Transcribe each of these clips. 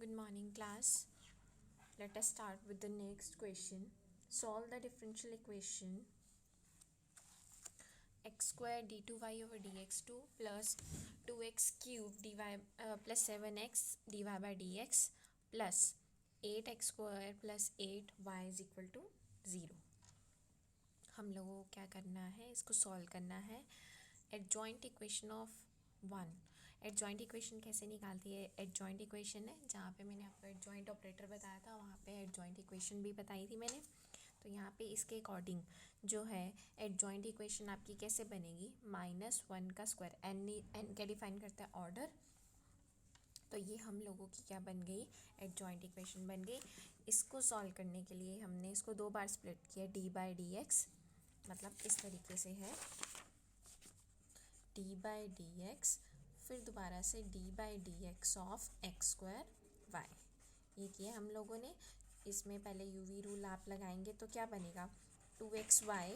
Good morning, class. Let us start with the next question. Solve the differential equation x square d2y over dx2 plus 2x cube dy plus 7x dy by dx plus 8x square plus 8y is equal to 0. हम लोगों को क्या करना है, इसको solve करना है. Adjoint equation of one. Adjoint equation कैसे निकालती है? एडजॉइंट इक्वेशन है जहाँ पे मैंने आपको एडजॉइंट ऑपरेटर बताया था, वहाँ पे एडजॉइंट इक्वेशन भी बताई थी मैंने. तो यहाँ पे इसके अकॉर्डिंग जो है एडजॉइंट इक्वेशन आपकी कैसे बनेगी, -1 का स्क्वायर. एन क्या डिफाइन करता है? ऑर्डर. तो ये हम लोगों की क्या बन गई? एडजॉइंट इक्वेशन बन गई. इसको सॉल्व करने के लिए हमने इसको दो बार स्प्लिट किया, डी बाई डी एक्स. मतलब इस तरीके से है डी बाई डी एक्स, फिर दोबारा से d by d x of x square y. ये किया हम लोगों ने. इसमें पहले यूवी रूल आप लगाएंगे तो क्या बनेगा? 2xy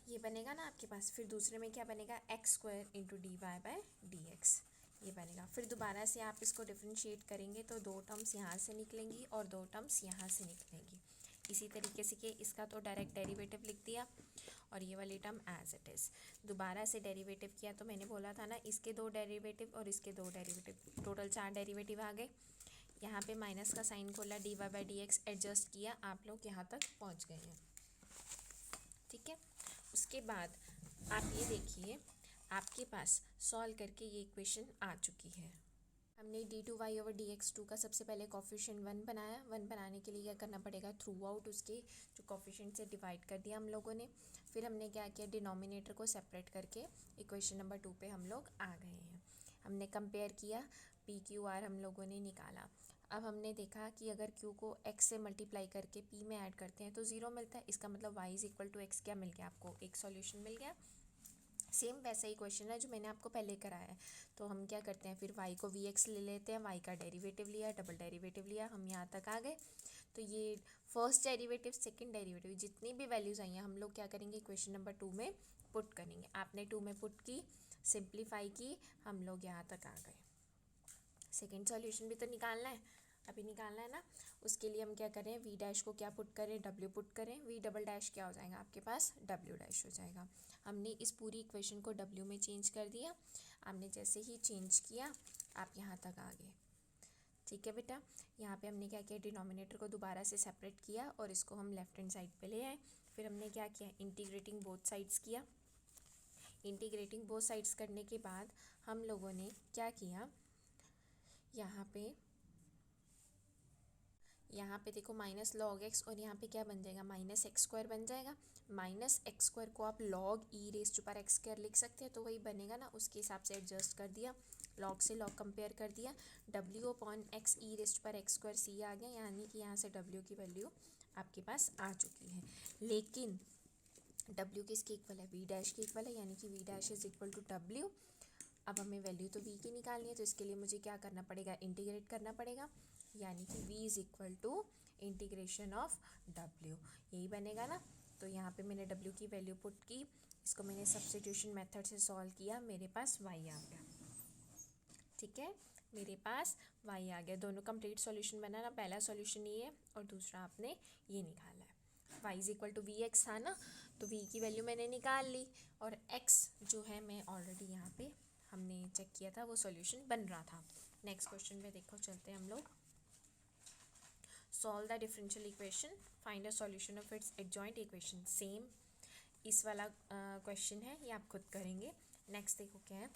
ये बनेगा ना आपके पास. फिर दूसरे में क्या बनेगा? X square into d y by d x, ये बनेगा. फिर दोबारा से आप इसको डिफ्रेंशिएट करेंगे तो दो टर्म्स यहाँ से निकलेंगी और दो टर्म्स यहाँ से निकलेंगी. इसी तरीके से कि इसका तो डायरेक्ट डेरिवेटिव लिख दिया और ये वाली टर्म एज इट इज़. दोबारा से डेरिवेटिव किया तो मैंने बोला था ना, इसके दो डेरिवेटिव और इसके दो डेरिवेटिव, टोटल 4 डेरिवेटिव आ गए. यहाँ पे माइनस का साइन खोला, d y by d x adjust किया, आप लोग यहाँ तक पहुँच गए हैं. ठीक है. उसके बाद आप ये देखिए, आपके पास सॉल्व करके ये इक्वेशन आ चुकी है. हमने d2y ओवर dx2 का सबसे पहले कॉफिशिएंट 1 बनाया. 1 बनाने के लिए क्या करना पड़ेगा? थ्रू आउट उसके जो कॉफिशिएंट से डिवाइड कर दिया हम लोगों ने. फिर हमने क्या किया? डिनोमिनेटर को सेपरेट करके इक्वेशन नंबर 2 पे हम लोग आ गए हैं. हमने कंपेयर किया, पी क्यू आर हम लोगों ने निकाला. अब हमने देखा कि अगर q को x से मल्टीप्लाई करके p में ऐड करते हैं तो 0 मिलता है. इसका मतलब y is equal to x. क्या मिल गया आपको? एक सॉल्यूशन मिल गया. सेम वैसा ही क्वेश्चन है जो मैंने आपको पहले कराया है. तो हम क्या करते हैं, फिर y को vx ले लेते हैं. y का डेरिवेटिव लिया, डबल डेरिवेटिव लिया, हम यहाँ तक आ गए. तो ये फर्स्ट डेरिवेटिव, सेकंड डेरिवेटिव, जितनी भी वैल्यूज़ आई हैं हम लोग क्या करेंगे? इक्वेशन नंबर 2 में पुट करेंगे. आपने 2 में पुट की, सिंप्लीफाई की, हम लोग यहाँ तक आ गए. सेकेंड सॉल्यूशन भी तो निकालना है, अभी निकालना है ना. उसके लिए हम क्या करें? वी डैश को क्या पुट करें? डब्ल्यू पुट करें. वी डबल डैश क्या हो जाएगा आपके पास? डब्ल्यू डैश हो जाएगा. हमने इस पूरी इक्वेशन को डब्ल्यू में चेंज कर दिया. आपने जैसे ही चेंज किया आप यहाँ तक आ गए. ठीक है बेटा. यहाँ पे हमने क्या किया? डिनोमिनेटर को दोबारा से सेपरेट किया और इसको हम लेफ्ट हैंड साइड पे ले आए. फिर हमने क्या किया? इंटीग्रेटिंग बोथ साइड्स किया. इंटीग्रेटिंग बोथ साइड्स करने के बाद हम लोगों ने क्या किया? यहाँ पे देखो माइनस लॉग एक्स, और यहाँ पे क्या बन जाएगा? माइनस एक्स स्क्वायर बन जाएगा. माइनस एक्स स्क्वायर को आप log e raise to power x square लिख सकते हैं, तो वही बनेगा ना. उसके हिसाब से एडजस्ट कर दिया, लॉग से लॉग कंपेयर कर दिया. W upon x e raise to power x square C आ गया, यानी कि यहाँ से डब्ल्यू की वैल्यू आपके पास आ चुकी है. लेकिन डब्ल्यू किसके इक्वल है? वी डैश के इक्वल है, यानी कि v dash is equal to डब्ल्यू. अब हमें वैल्यू तो v की निकालनी है, तो इसके लिए मुझे क्या करना पड़ेगा? इंटीग्रेट करना पड़ेगा, यानी कि v is equal to integration of w. यही बनेगा ना. तो यहाँ पे मैंने w की वैल्यू पुट की, इसको मैंने सब्स्टिट्यूशन मेथड से सॉल्व किया, मेरे पास y आ गया. ठीक है, मेरे पास y आ गया. दोनों कंप्लीट सॉल्यूशन बना ना. पहला सॉल्यूशन ये है और दूसरा आपने ये निकाला है. y is equal to v x था ना, तो v की वैल्यू मैंने निकाल ली, और x जो है मैं ऑलरेडी यहाँ पे हमने चेक किया था, वो सॉल्यूशन बन रहा था. नेक्स्ट क्वेश्चन में देखो, चलते हैं हम लोग. Solve the differential equation, find a solution of its adjoint equation. Same इस वाला क्वेश्चन है, ये आप खुद करेंगे. नेक्स्ट देखो क्या है.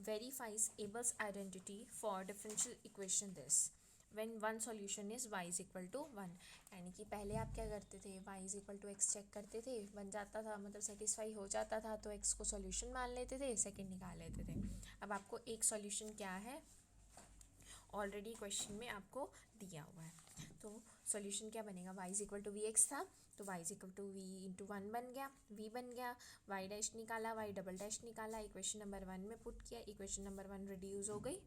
Verifies ables identity for differential equation this when one solution is y is equal to 1. यानी कि पहले आप क्या करते थे? y is equal to x check करते थे, बन जाता था, मतलब सेटिस्फाई हो जाता था, तो x को सॉल्यूशन मान लेते थे, सेकंड निकाल लेते थे. अब आपको एक सॉल्यूशन क्या है, ऑलरेडी क्वेश्चन में आपको दिया हुआ है. तो सॉल्यूशन क्या बनेगा? y is equal to v x था, तो y is equal to v into 1 बन गया, v बन गया. y डैश निकाला, y डबल डैश निकाला, इक्वेशन नंबर 1 में पुट किया, इक्वेशन नंबर 1 रिड्यूस हो गई.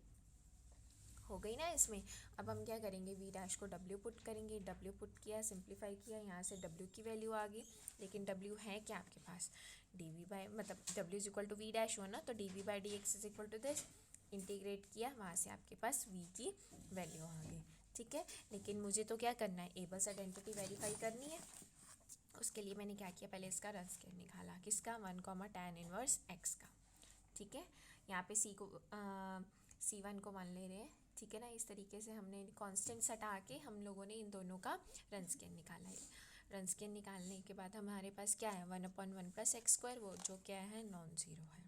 हो गई ना इसमें। अब हम क्या करेंगे, वी डैश को डब्ल्यू पुट करेंगे, डब्ल्यू पुट किया, सिंप्लीफाई किया, यहाँ से डब्ल्यू की वैल्यू आ गई, लेकिन डब्ल्यू है क्या आपके पास, डी वी बाई, मतलब डब्ल्यू is equal to v dash हुआ ना, तो d v by d x is equal to this, integrate किया, वहाँ से आपके पास वी की वैल्यू आ गई। ठीक है, लेकिन मुझे तो क्या करना है, एबल्स आइडेंटिटी वेरीफाई करनी है। उसके लिए मैंने क्या किया, पहले इसका रन स्केयर निकाला, किसका, 1, tan−1 x का। ठीक है, यहाँ पे C1 को मान ले रहे हैं। ठीक है ना, इस तरीके से हमने कांस्टेंट्स हटा के हम लोगों ने इन दोनों का रन स्केयर निकाला है। रन स्केयर निकालने के बाद हमारे पास क्या है, 1/1 + x², वो जो क्या है, नॉन ज़ीरो है।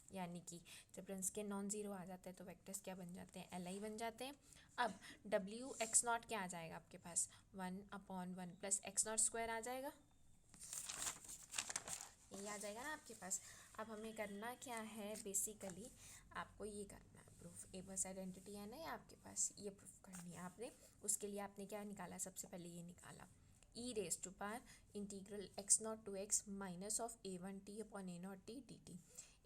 यानी कि जब रन स्केयर नॉन ज़ीरो आ जाता है तो वेक्टर्स क्या बन जाते हैं, LI बन जाते हैं। अब WX0 क्या आ जाएगा आपके पास, 1/1 + x02 आ जाएगा, ये आ जाएगा ना आपके पास। अब हमें करना क्या है, बेसिकली आपको ये करना है प्रूफ, एबल्स आइडेंटिटी है ना ये आपके पास, ये प्रूफ करनी है आपने। उसके लिए आपने क्या निकाला, सबसे पहले ये निकाला, e⁻∫ x0 to x -a1t/a0t dt।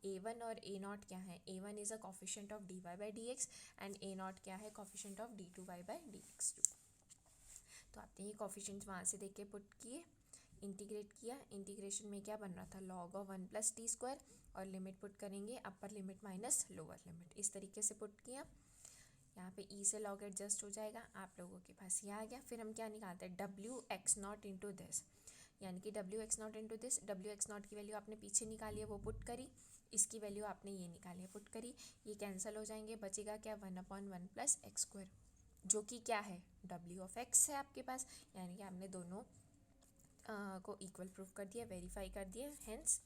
a1 और a0 क्या है, a1 is a coefficient of dy/dx and a0 क्या है, कोफिशिएंट ऑफ d2y/dx2। तो आपने ये कोफिशिएंट्स वहाँ से देख के पुट किए, इंटीग्रेट किया, इंटीग्रेशन में क्या बन रहा था, log of 1 + t², और लिमिट पुट करेंगे, upper limit minus lower limit, इस तरीके से पुट किया। यहाँ पे e से log एडजस्ट हो जाएगा, आप लोगों के पास ये आ गया। फिर हम क्या निकालते हैं, WX0 इंटू दिस, यानी कि WX0 इंटू दिस, WX0 की वैल्यू आपने पीछे निकाली है, वो पुट करी, इसकी वैल्यू आपने ये निकाली है, पुट करी, ये कैंसिल हो जाएंगे, बचेगा क्या, 1/1 + x², जो कि क्या है, W(x) है आपके पास, यानी कि आपने दोनों को इक्वल प्रूफ कर दिया, वेरीफाई कर दिया, hence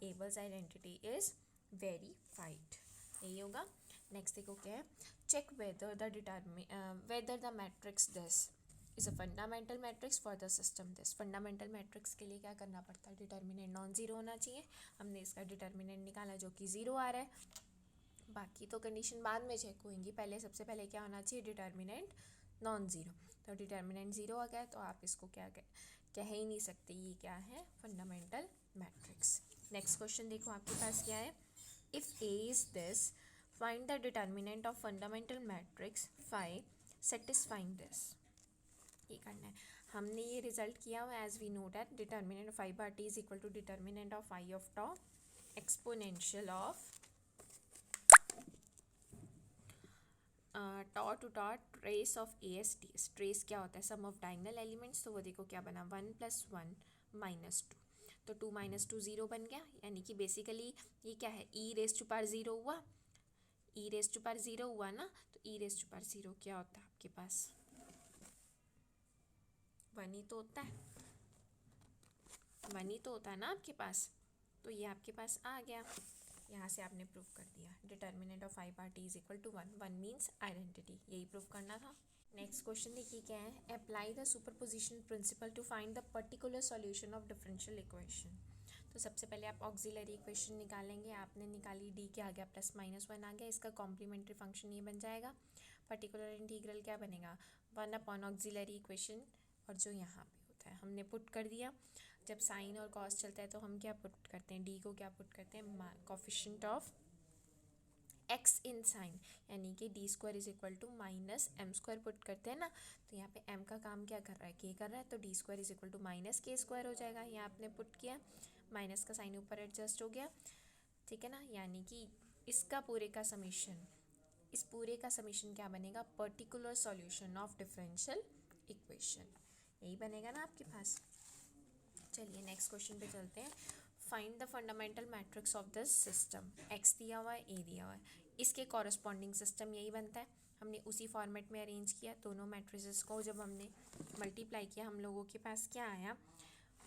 Abel's identity is verified, यही होगा। नेक्स्ट देखो क्या है, check whether the matrix this is a fundamental matrix for the system this. Fundamental matrix के लिए क्या करना पड़ता है, डिटर्मिनेंट नॉन ज़ीरो होना चाहिए। हमने इसका डिटर्मिनेंट निकाला जो कि ज़ीरो आ रहा है, बाकी तो कंडीशन बाद में चेक होंगी, पहले सबसे पहले क्या होना चाहिए, डिटर्मिनेंट नॉन ज़ीरो। तो डिटर्मिनेंट ज़ीरो आ गया तो आप इसको क्या कह ही नहीं सकते, ये क्या है, फंडामेंटल मैट्रिक्स। नेक्स्ट क्वेश्चन देखो आपके पास क्या है, if A is this, find the determinant of fundamental matrix phi satisfying this. ये करना है, हमने ये रिजल्ट किया हुआ, as we know that determinant of I/T is equal to determinant of I of tau exponential of tau to tau trace of AS/TS। Trace क्या होता है, सम ऑफ डायगोनल एलिमेंट्स, तो वो देखो क्या बना, 1 + 1 -2, तो 2 - 2 0 बन गया, यानी कि बेसिकली ये क्या है, e⁻⁴ हुआ, e⁻⁴ हुआ ना, तो e⁻⁴ क्या होता है आपके पास, 1 ही तो होता है, 1 ही तो होता है ना आपके पास, तो ये आपके पास आ गया, यहाँ से आपने प्रूफ कर दिया, determinant of I/T is equal to 1, 1 means identity, यही प्रूफ करना था। नेक्स्ट क्वेश्चन देखिए क्या है, apply the superposition principle to find the particular solution of differential equation. तो सबसे पहले आप ऑक्सिलरी इक्वेशन निकालेंगे, आपने निकाली, डी क्या आ गया, +-1 आ गया, इसका कॉम्प्लीमेंट्री फंक्शन ये बन जाएगा, पर्टिकुलर इंटीग्रल क्या बनेगा, 1/ऑक्सिलरी इक्वेशन, और जो यहाँ पे होता है हमने पुट कर दिया। जब साइन और कॉस चलता है तो हम क्या पुट करते हैं, डी को क्या पुट करते हैं, coefficient of x in sine, यानी कि d² is equal to -m² put करते हैं ना, तो यहाँ पे m का काम क्या कर रहा है, k कर रहा है, तो d² is equal to -k² हो जाएगा, यहाँ आपने पुट किया, माइनस का साइन ऊपर एडजस्ट हो गया, ठीक है ना, यानी कि इसका पूरे का समीशन, इस पूरे का समीशन क्या बनेगा, particular solution of differential equation, यही बनेगा ना आपके पास। चलिए नेक्स्ट क्वेश्चन पे चलते हैं, find the fundamental matrix of this system, x दिया हुआ है, a दिया हुआ है, इसके कॉरस्पॉन्डिंग सिस्टम यही बनता है, हमने उसी फॉर्मेट में अरेंज किया, दोनों मैट्रिसेस को जब हमने मल्टीप्लाई किया, हम लोगों के पास क्या आया,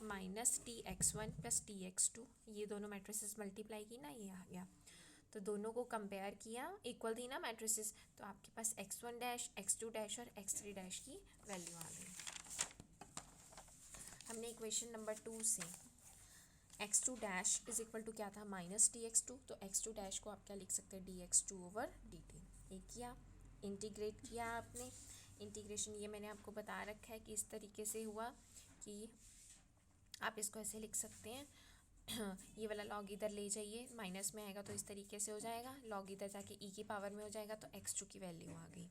-tx1 + tx2, ये दोनों मैट्रिसेस मल्टीप्लाई की ना, ये आ गया, तो दोनों को कंपेयर किया, इक्वल थी ना मैट्रिसेस, तो आपके पास x1 x2 और x3 की वैल्यू आ गई। हमने इक्वेशन नंबर 2 से x2 इज इक्वल टू क्या था, -tx2, तो x2 को आप क्या लिख सकते हैं, dx2/dt, ये किया, इंटीग्रेट किया आपने, इंटीग्रेशन ये मैंने आपको बता रखा है कि इस तरीके से हुआ कि आप इसको ऐसे लिख सकते हैं, ये वाला लॉग इधर ले जाइए, माइनस में आएगा तो इस तरीके से हो जाएगा, लॉग इधर जाके e की पावर में हो जाएगा, तो x2 की वैल्यू आ गई,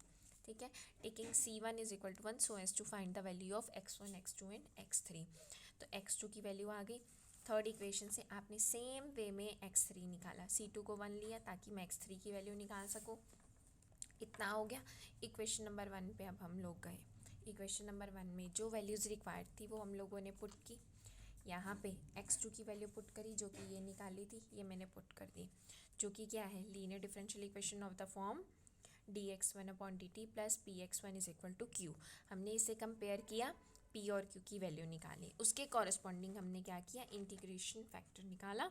ठीक है, taking C1 is equal to 1 so as to find the value of x1 x2 and x3। तो x2 की वैल्यू आ गई। थर्ड इक्वेशन से आपने सेम वे में x3 निकाला, C2 को 1 लिया ताकि मैं x3 की वैल्यू निकाल सकूँ। इतना हो गया। इक्वेशन नंबर 1 पे अब हम लोग गए। इक्वेशन नंबर 1 में जो वैल्यूज़ रिक्वायर्ड थी वो हम लोगों ने पुट की। यहाँ पे x2 की वैल्यू पुट करी जो कि ये निकाली थी, ये मैंने पुट कर दी, जो कि क्या है, linear differential equation of the form dx1/dt plus px1 is equal to q। हमने इसे कंपेयर किया, p और q की वैल्यू निकाली, उसके कॉरस्पॉन्डिंग हमने क्या किया, इंटीग्रेशन फैक्टर निकाला,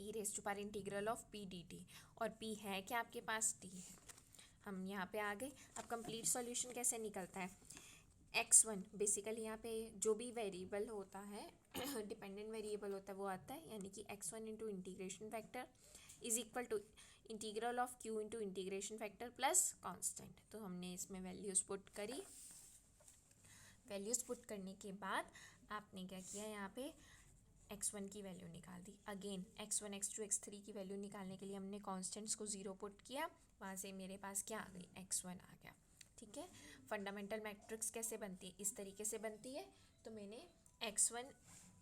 e raise to power integral of p dt, और p है क्या आपके पास, t है। हम यहाँ पे आ गए। अब कंप्लीट सॉल्यूशन कैसे निकलता है, x1 बेसिकली यहाँ पे जो भी वेरिएबल होता है डिपेंडेंट वेरिएबल होता है वो आता है, यानी कि x1 into integration factor is equal to integral of q into integration factor plus constant. तो हमने इसमें वैल्यूज़ पुट करी। वैल्यूज़ पुट करने के बाद आपने क्या किया, यहाँ पे x1 की वैल्यू निकाल दी। अगेन x1 x2 x3 की वैल्यू निकालने के लिए हमने कांस्टेंट्स को 0 पुट किया, वहाँ से मेरे पास क्या आ गई, x1 आ गया। ठीक है, फंडामेंटल मैट्रिक्स कैसे बनती है, इस तरीके से बनती है। तो मैंने x1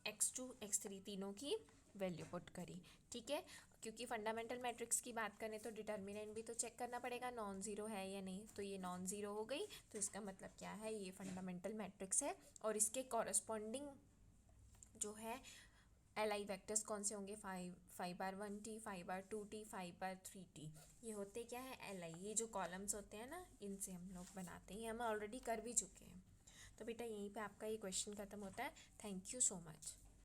x2 x3 तीनों की वैल्यू पुट करी। ठीक है, क्योंकि फंडामेंटल मैट्रिक्स की बात करें तो डिटर्मिनेंट भी तो चेक करना पड़ेगा नॉन ज़ीरो है या नहीं, तो ये नॉन ज़ीरो हो गई, तो इसका मतलब क्या है, ये फंडामेंटल मैट्रिक्स है। और इसके कॉरस्पॉन्डिंग जो है LI वेक्टर्स कौन से होंगे, 5/1t 5/2t 5/3t, ये होते क्या है LI, ये जो कॉलम्स होते हैं ना, इनसे हम लोग बनाते हैं, हम ऑलरेडी कर भी चुके हैं। तो बेटा यहीं पे आपका ये क्वेश्चन खत्म होता है। Thank you so much.